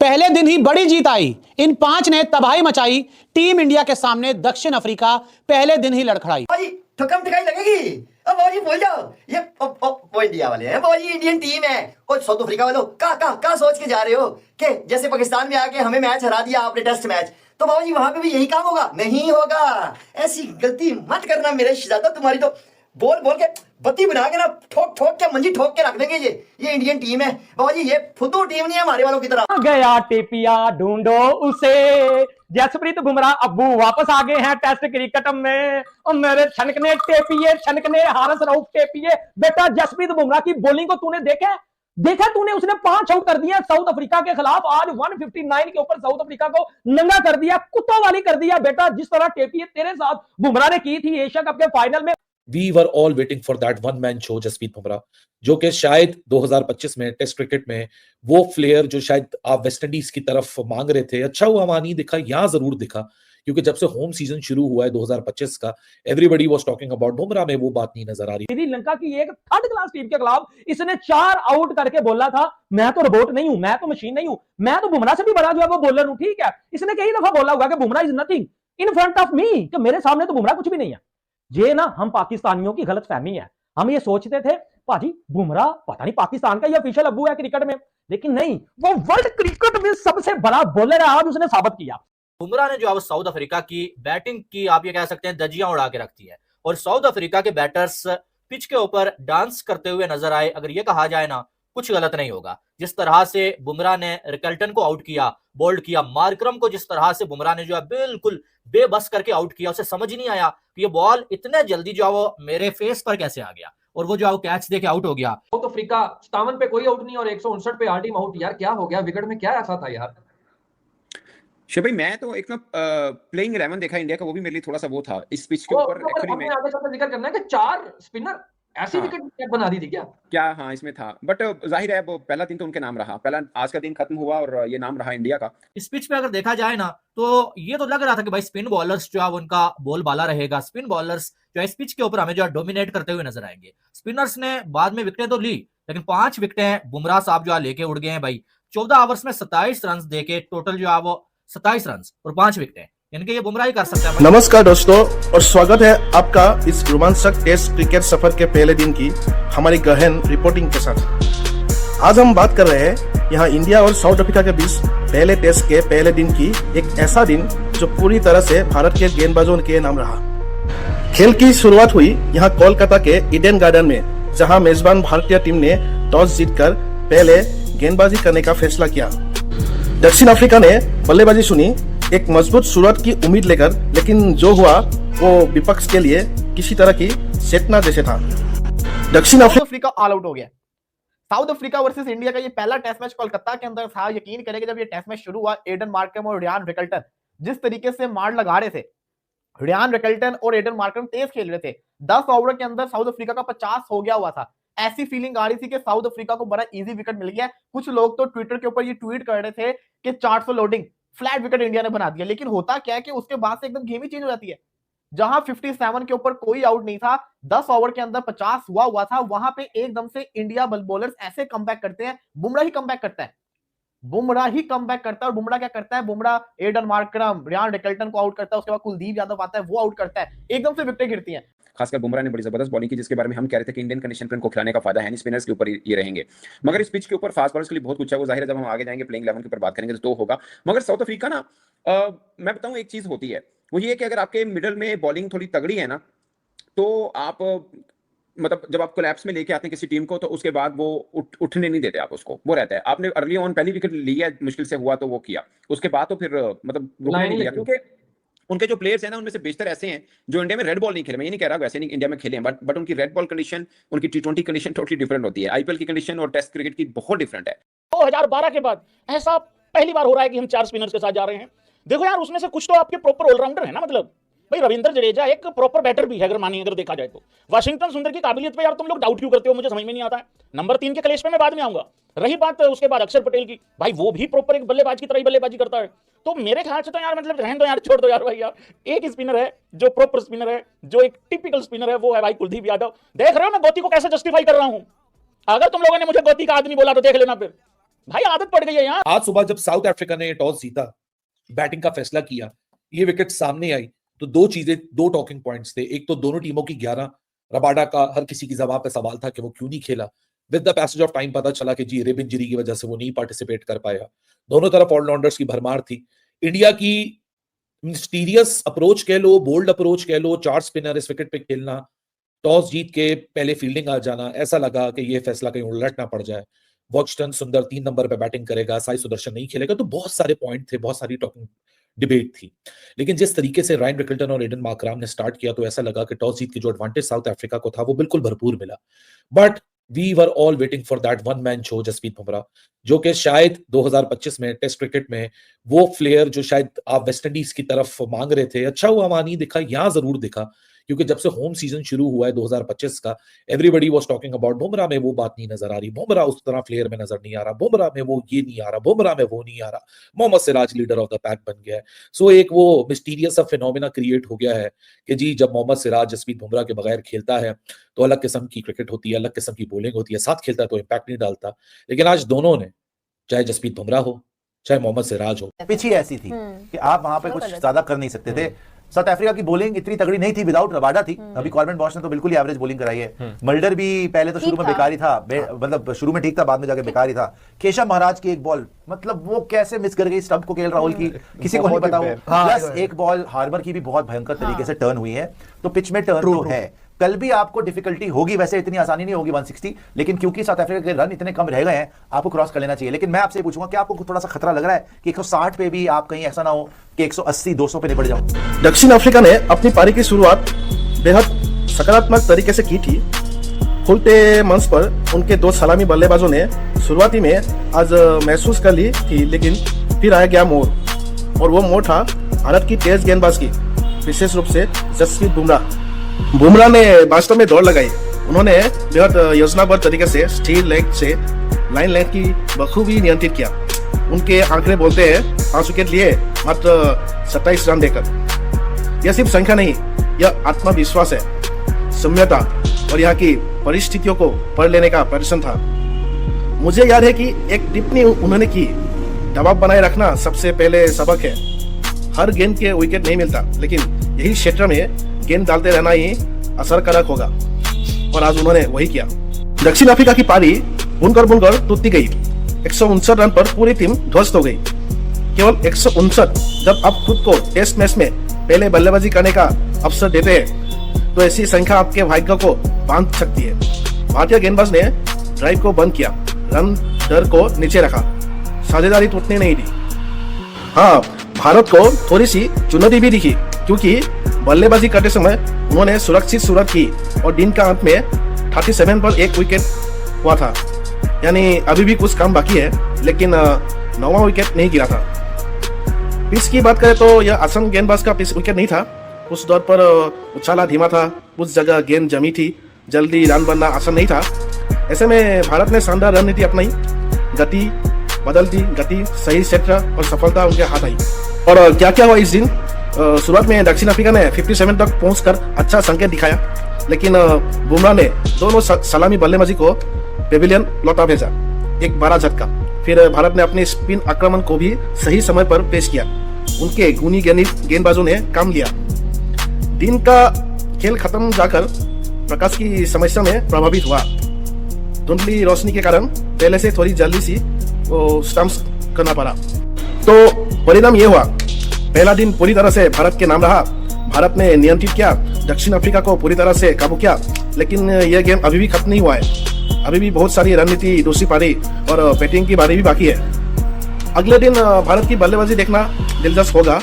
पहले दिन ही बड़ी जीत आई। इन 5 ने तबाही मचाई। टीम इंडिया के सामने दक्षिण अफ्रीका पहले दिन ही लड़खड़ाई। ठुकम दिखाई लगेगी। अब बाबूजी भूल जाओ, ये वो इंडिया वाले हैं, बाबूजी इंडियन टीम है। और साउथ अफ्रीका वालों का सोच के जा रहे हो कि जैसे पाकिस्तान में आके हमें मैच हरा दिया आपने टेस्ट मैच, तो बाबूजी वहां पे भी यही काम होगा? नहीं होगा। ऐसी गलती मत करना मेरे शहजादा, तुम्हारी तो बोल बोल के बत्ती बना के ना ठोक ठोक के मंजी ठोक के रख देंगे। ये इंडियन टीम है बाबूजी, ये फुद्दू टीम नहीं है हमारे वालों की तरह। गया टेपिया ढूंढो उसे, जसप्रीत बुमराह अब्बू वापस आ गए हैं टेस्ट क्रिकेट में। और मेरे छनकने टेपिए, छनकने हारिस रऊफ टेपिए। बेटा जसप्रीत बुमराह की बॉलिंग को तूने देखा तूने? उसने 5 आउट कर दिया साउथ अफ्रीका के खिलाफ। आज 159 के ऊपर साउथ अफ्रीका को नंगा कर दिया, कुत्तों वाली कर दिया। बेटा जिस तरह टेपिए तेरे साथ बुमराह ने की थी एशिया कप के फाइनल में। We were all waiting for that one man show Jasprit Bumrah, जो कि शायद 2025 में टेस्ट क्रिकेट में वो प्लेयर जो शायद आप वेस्ट इंडीज की तरफ मांग रहे थे, अच्छा हुआ वहां नहीं दिखा, यहां जरूर दिखा। क्योंकि जब से होम सीजन शुरू हुआ है 2025 का, everybody was talking about Bumrah, में वो बात नहीं नजर आ रही। श्रीलंका की एक थर्ड क्लास टीम के खिलाफ इसने 4 आउट करके बोला था, मैं तो रोबोट नहीं हूं, मैं तो मशीन नहीं हूं, मैं तो बुमराह से भी बड़ा जो है वो बॉलर हूं। ठीक है, इसने कई दफा बोला होगा कि Bumrah is nothing in front of me, कि मेरे सामने तो बुमराह कुछ भी नहीं है। ये ना हम पाकिस्तानियों की गलत फहमी है। हम ये सोचते थे भाजी बुमराह पता नहीं पाकिस्तान का ये ऑफिशियल अब्बू है क्रिकेट में, लेकिन नहीं, वो वर्ल्ड क्रिकेट में सबसे बड़ा बॉलर है। आज उसने साबित किया। बुमराह ने जो अब साउथ अफ्रीका की बैटिंग की आप ये कह सकते हैं धज्जियां उड़ा के रखती है, और साउथ अफ्रीका के बैटर्स पिच के ऊपर डांस करते हुए नजर आए। अगर ये कहा जाए ना कुछ गलत नहीं होगा। जिस तरह से बुमराह ने रिकल्टन को आउट किया, बोल्ड किया, मार्करम को जिस तरह से बुमराह ने जो है बिल्कुल बेबस करके आउट किया, उसे समझ नहीं आया कि ये बॉल इतने जल्दी जो है वो मेरे फेस पर कैसे आ गया, और वो जो है कैच देके आउट हो गया। साउथ अफ्रीका 57 पे कोई आउट नहीं और 159 पे आर टीम आउट। यार क्या हो गया विकेट में, क्या ऐसा था यार? शिव भाई मैं तो एक ना प्लेइंग 11 देखा इंडिया का, वो भी मेरे लिए थोड़ा सा वो था इस पिच के ऊपर। एक्चुअली मैं आगे चलकर जिक्र करना है कि 4 स्पिनर ऐसी विकेट बना दी थी क्या? हाँ इसमें था, बट जाहिर है वो पहला दिन तो उनके नाम रहा, पहला आज का दिन खत्म हुआ और ये नाम रहा इंडिया का। इस पिच पे अगर देखा जाए ना तो ये तो लग रहा था कि भाई स्पिन बॉलर्स जो है उनका बॉल बाला रहेगा। स्पिन बॉलर्स जो है इस पिच के ऊपर हमें जो है डोमिनेट करते हुए नजर आएंगे। स्पिनर्स ने बाद में विकेटें तो ली, लेकिन 5 विकेटें बुमराह साहब जो है लेके उड़ गए हैं भाई। 14 ओवर्स में 27 रन देके टोटल जो है वो 27 रन और 5 विकेटें, यानी कि ये बुमराह ही कर सकता है। नमस्कार दोस्तों, और स्वागत है आपका इस रोमांचक टेस्ट क्रिकेट सफर के पहले दिन की हमारी गहन रिपोर्टिंग के साथ। आज हम बात कर रहे हैं यहाँ इंडिया और साउथ अफ्रीका के बीच पहले टेस्ट के पहले दिन की, एक ऐसा दिन जो पूरी तरह से भारत के गेंदबाजों के नाम रहा। खेल की शुरुआत हुई यहाँ कोलकाता के ईडन गार्डन में, जहाँ मेजबान भारतीय टीम ने टॉस जीतकर पहले गेंदबाजी करने का फैसला किया। दक्षिण अफ्रीका ने बल्लेबाजी चुनी, एक मजबूत शुरुआत की उम्मीद लेकर, लेकिन जो हुआ वो विपक्ष के लिए किसी तरह की चेतना जैसे था। दक्षिण अफ्रीका ऑल आउट हो गया। साउथ अफ्रीका वर्सेस इंडिया का ये पहला टेस्ट मैच कोलकाता के अंदर था। यकीन करें कि जब ये टेस्ट मैच शुरू हुआ, एडन मार्करम और रियान रिकल्टन जिस तरीके से मार लगा रहे थे, रियान रिकल्टन और एडन मार्करम तेज खेल रहे थे। 10 ओवर के अंदर साउथ अफ्रीका का 50 हो गया हुआ था। ऐसी फीलिंग आ रही थी कि साउथ अफ्रीका को बड़ा इजी विकेट मिल गया। कुछ लोग तो ट्विटर के ऊपर ये ट्वीट कर रहे थे कि 400 लोडिंग फ्लैट विकेट इंडिया ने बना दिया। लेकिन होता क्या है कि उसके बाद से एकदम गेम ही चेंज हो जाती है। जहां 57 के ऊपर कोई आउट नहीं था, 10 ओवर के अंदर 50 हुआ था, वहां पे एकदम से इंडिया बॉलर्स ऐसे कमबैक करते हैं। बुमराह ही कमबैक करता है, और बुमराह क्या करता है? Bumrah Aiden Markram, Ryan Rickelton को आउट करता है। उसके बाद कुलदीप यादव आता है, वो आउट करता है। एकदम से विकेटें गिरती हैं। खासकर बुमराह ने बड़ी जबरदस्त बॉलिंग की, जिसके बारे में हम कह रहे थे कि इंडियन कंडीशन पर इनको खिलाने का फायदा है नहीं, स्पिनर्स के ऊपर ये रहेंगे। मगर इस पिच के ऊपर फास्ट बॉलर्स के लिए बहुत कुछ है। वो जाहिर है जब हम आगे जाएंगे प्लेइंग 11 के ऊपर बात करेंगे तो होगा। मगर साउथ अफ्रीका ना मैं बताऊं एक चीज होती है, वो ये कि अगर आपके मिडल में बॉलिंग थोड़ी तगड़ी है ना, तो आप मतलब जब आप कोलैप्स में लेके आते हैं किसी टीम को, तो उसके बाद वो उठने नहीं देते आप उसको, वो रहता है। आपने अर्ली ऑन पहली विकेट ली है, मुश्किल से हुआ तो वो किया, उसके बाद तो फिर मतलब रुकने नहीं दिया। क्योंकि उनके जो प्लेयर्स हैं ना, उनमें से बेशतर ऐसे हैं जो इंडिया में रेड बॉल नहीं खेले। मैं ये नहीं कह रहा वैसे नहीं इंडिया में खेले हैं, बट उनकी रेड बॉल कंडीशन, उनकी T20 कंडीशन टोटली डिफरेंट होती है। आईपीएल की कंडीशन और टेस्ट क्रिकेट की बहुत डिफरेंट है। 2012 के बाद ऐसा पहली बार हो रहा है कि हम 4 स्पिनर्स के साथ जा रहे हैं। देखो यार, उसमें से कुछ तो आपके प्रॉपर ऑलराउंडर है ना। मतलब भाई रविंद्र जडेजा एक प्रॉपर बैटर भी है, अगर देखा जाए तो। वाशिंगटन सुंदर की काबिलियत पे यार तुम लोग डाउट क्यों करते हो, मुझे समझ में नहीं आता है। नंबर 3 के कलेश पे मैं बाद में आऊंगा। रही बात उसके बाद अक्षर पटेल की, भाई वो भी प्रॉपर एक बल्लेबाज की तरह ही बल्लेबाजी करता है। तो मेरे ख्याल से तो यार मतलब रहने दो यार, छोड़ दो यार भाई। यार एक स्पिनर है जो प्रॉपर स्पिनर है, जो एक टिपिकल स्पिनर है, वो है भाई कुलदीप यादव। देख रहे हो मैं गोती को कैसे जस्टिफाई कर रहा हूं। अगर तुम लोगों ने मुझे गोती का आदमी बोला तो देख लेना फिर। भाई आदत पड़ गई है यहाँ। आज सुबह जब साउथ अफ्रीका ने टॉस जीता, बैटिंग का फैसला किया, ये विकेट सामने आई, तो दो टॉकिंग पॉइंट्स थे। एक तो दोनों टीमों की 11, रबाडा का हर किसी की जबान पे सवाल था कि वो क्यों नहीं खेला। With the passage of time पता चला कि जी रिब इंजरी की वजह से वो नहीं पार्टिसिपेट कर पाया। दोनों तरफ ऑलराउंडर्स की भरमार थी। इंडिया की मिस्टीरियस अप्रोच कह लो, बोल्ड अप्रोच कह लो, 4 स्पिनर इस विकेट पे खेलना, टॉस जीत के पहले फील्डिंग आ जाना, ऐसा लगा कि ये फैसला कहीं उलट ना पड़ जाए। वॉक्सटन सुंदर 3 नंबर पे बैटिंग करेगा, साई सुदर्शन नहीं खेलेगा, तो बहुत सारे पॉइंट थे, बहुत सारी टॉकिंग डिबेट थी। लेकिन जिस तरीके से रायन रिकल्टन और एडन मार्कराम ने स्टार्ट किया, तो ऐसा लगा कि टॉस जीत के जो एडवांटेज साउथ अफ्रीका को था वो बिल्कुल भरपूर मिला। But we were all waiting for that one man show Jasprit Bumrah, जो कि शायद 2025 में टेस्ट क्रिकेट में वो प्लेयर जो शायद आप वेस्ट इंडीज की तरफ मांग रहे थे, अच्छा हुआ वहां नहीं दिखा, यहां जरूर दिखा। क्योंकि जब से होम सीजन शुरू हुआ है 2025 का, everybody was talking about Bumrah में वो बात नहीं नजर आ रही, बुमराह उस तरह प्लेयर में नजर नहीं आ रहा, बुमराह में वो ये नहीं आ रहा, बुमराह में वो नहीं आ रहा। Mohammed Siraj leader of the pack बन गया है। सो एक वो मिस्टीरियस सा फिनोमेना क्रिएट हो गया है कि जी जब मोहम्मद सिराज जसप्रीत बुमराह के बगैर खेलता है तो अलग किस्म की क्रिकेट होती है, अलग किस्म की बॉलिंग होती है, साथ खेलता है तो इंपैक्ट नहीं डालता। लेकिन आज दोनों ने, चाहे जसप्रीत बुमराह हो चाहे मोहम्मद सिराज हो, पिच ही ऐसी थी कि आप वहां पे कुछ ज्यादा कर नहीं सकते थे। साउथ अफ्रीका की बॉलिंग इतनी तगड़ी नहीं थी, विदाउट रबाडा थी। अभी कॉर्बन बॉश ने तो बिल्कुल ही एवरेज बॉलिंग कराई है। मल्डर भी पहले तो शुरू में बेकार ही था, मतलब शुरू में ठीक था, बाद में जाके बेकार ही था। केशव महाराज की एक बॉल, मतलब वो कैसे मिस कर गई स्टंप को केएल राहुल की, किसी को नहीं पता वो। प्लस एक बॉल हार्बर की भी बहुत भयंकर तरीके से टर्न हुई है। तो पिच में टर्न तो है, कल भी आपको डिफिकल्टी होगी, वैसे इतनी आसानी नहीं होगी 160, लेकिन क्योंकि साउथ अफ्रीका के रन इतने कम रह गए हैं, आपको क्रॉस कर लेना चाहिए। लेकिन मैं आपसे पूछूंगा कि आपको थोड़ा सा खतरा लग रहा है कि 160 पे भी आप कहीं ऐसा ना हो कि 180-200 पे निपट जाओ? दक्षिण अफ्रीका ने अपनी पारी की शुरुआत बेहद सकारात्मक तरीके से की थी। खुलते मंच पर उनके 2 सलामी बल्लेबाजों ने शुरुआती में आज महसूस कर ली थी, लेकिन फिर आया गया मोड़, और वो मोड़ था भारत की तेज गेंदबाज की, विशेष रूप से जसप्रीत बुमराह। बुमराह ने वास्तव में दौड़ लगाई। उन्होंने बेहद योजनाबद्ध तरीके से स्टील लेग से लाइन लेंथ की बखूबी नियंत्रित किया। उनके आंकड़े बोलते हैं 5 विकेट लिए मात्र 27 रन देकर। यह सिर्फ संख्या नहीं, यह आत्मविश्वास है, सम्यता और यहाँ की परिस्थितियों को पढ़ लेने का प्रदर्शन था। मुझे याद है कि एक टिप्पणी उन्होंने की, दबाव बनाए रखना सबसे पहले सबक है। हर गेंद के विकेट नहीं मिलता, लेकिन यही क्षेत्र में गेंद डालते रहना ही असरकारक होगा, और आज उन्होंने वही किया। दक्षिण अफ्रीका की पारी बुनकर टूटती गई। 159 रन पर पूरी टीम ध्वस्त हो गई। केवल 159। जब आप खुद को टेस्ट मैच में पहले बल्लेबाजी करने का अवसर देते हैं, तो ऐसी संख्या आपके भाग्य को बांध सकती है। भारतीय गेंदबाज ने ड्राइव को बंद किया, रन दर को नीचे रखा, साझेदारी टूटने नहीं दी। हाँ, भारत को थोड़ी सी चुनौती भी दिखी, क्योंकि बल्लेबाजी करते समय उन्होंने सुरक्षित शुरुआत की और दिन का अंत में 37 पर 1 विकेट हुआ था। यानी अभी भी कुछ काम बाकी है, लेकिन 9वां विकेट नहीं गिरा था। पिच की बात करें तो यह असम गेंदबाज का पिच विकेट नहीं था। उस दौर पर उछाला धीमा था, उस जगह गेंद जमी थी, जल्दी रन बनना आसान नहीं था। ऐसे में भारत ने शानदार रणनीति अपनाई, गति बदलती, गति सही क्षेत्र और सफलता उनके हाथ आई। और क्या क्या हुआ इस दिन? शुरुआत में दक्षिण अफ्रीका ने 57 तक पहुंचकर अच्छा संकेत दिखाया, लेकिन बुमराह ने दोनों सलामी बल्लेबाजी को पेविलियन लौटा भेजा, एक बड़ा झटका। फिर भारत ने अपने स्पिन आक्रमण को भी सही समय पर पेश किया। उनके गुणी गेंदबाजों ने काम लिया। दिन का खेल खत्म जाकर प्रकाश की समस्या में प्रभावित हुआ। धुंधली रोशनी के कारण पहले से थोड़ी जल्दी सी स्टंप्स करना पड़ा। तो परिणाम ये हुआ, पहला दिन पूरी तरह से भारत के नाम रहा। भारत ने नियंत्रित किया, दक्षिण अफ्रीका को पूरी तरह से काबू किया, लेकिन यह गेम अभी भी खत्म नहीं हुआ है। अभी भी बहुत सारी रणनीति, दूसरी पारी और बैटिंग की बारी भी बाकी है। अगले दिन भारत की बल्लेबाजी देखना दिलचस्प होगा।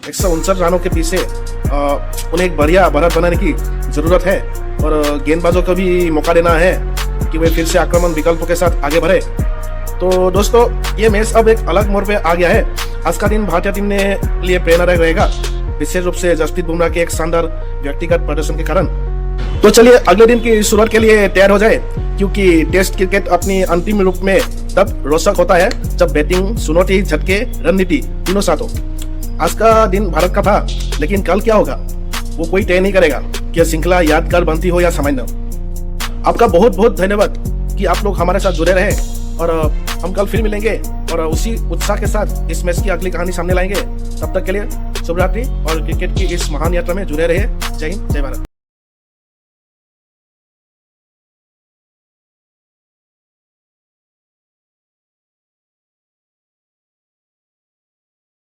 159 रनों के पीछे उन्हें एक बढ़िया बढ़त बनाने की जरूरत है, और गेंदबाजों को भी मौका देना है कि वे फिर से आक्रमण विकल्पों के साथ आगे बढ़े। तो दोस्तों, ये मैच अब एक अलग मोड़ पे आ गया है। आज का दिन भारतीय टीम ने लिए प्रेरणादायक रहेगा, विशेष रूप से जसप्रीत बुमराह के एक शानदार व्यक्तिगत प्रदर्शन के कारण। तो चलिए अगले दिन की शुरुआत के लिए तैयार हो जाए, क्योंकि टेस्ट क्रिकेट अपनी अंतिम रूप में तब रोचक होता है जब बैटिंग, चुनौती, झटके, रणनीति तीनों साथ हो। आज का दिन भारत का था, लेकिन कल क्या होगा वो कोई तय नहीं करेगा कि श्रृंखला यादगार बनती हो या सामान्य। आपका बहुत बहुत धन्यवाद कि आप लोग हमारे साथ जुड़े रहे, और हम कल फिर मिलेंगे और उसी उत्साह के साथ इस मैच की अगली कहानी सामने लाएंगे। तब तक के लिए शुभ रात्रि और क्रिकेट की इस महान यात्रा में जुड़े रहिए। जय हिंद, जय भारत।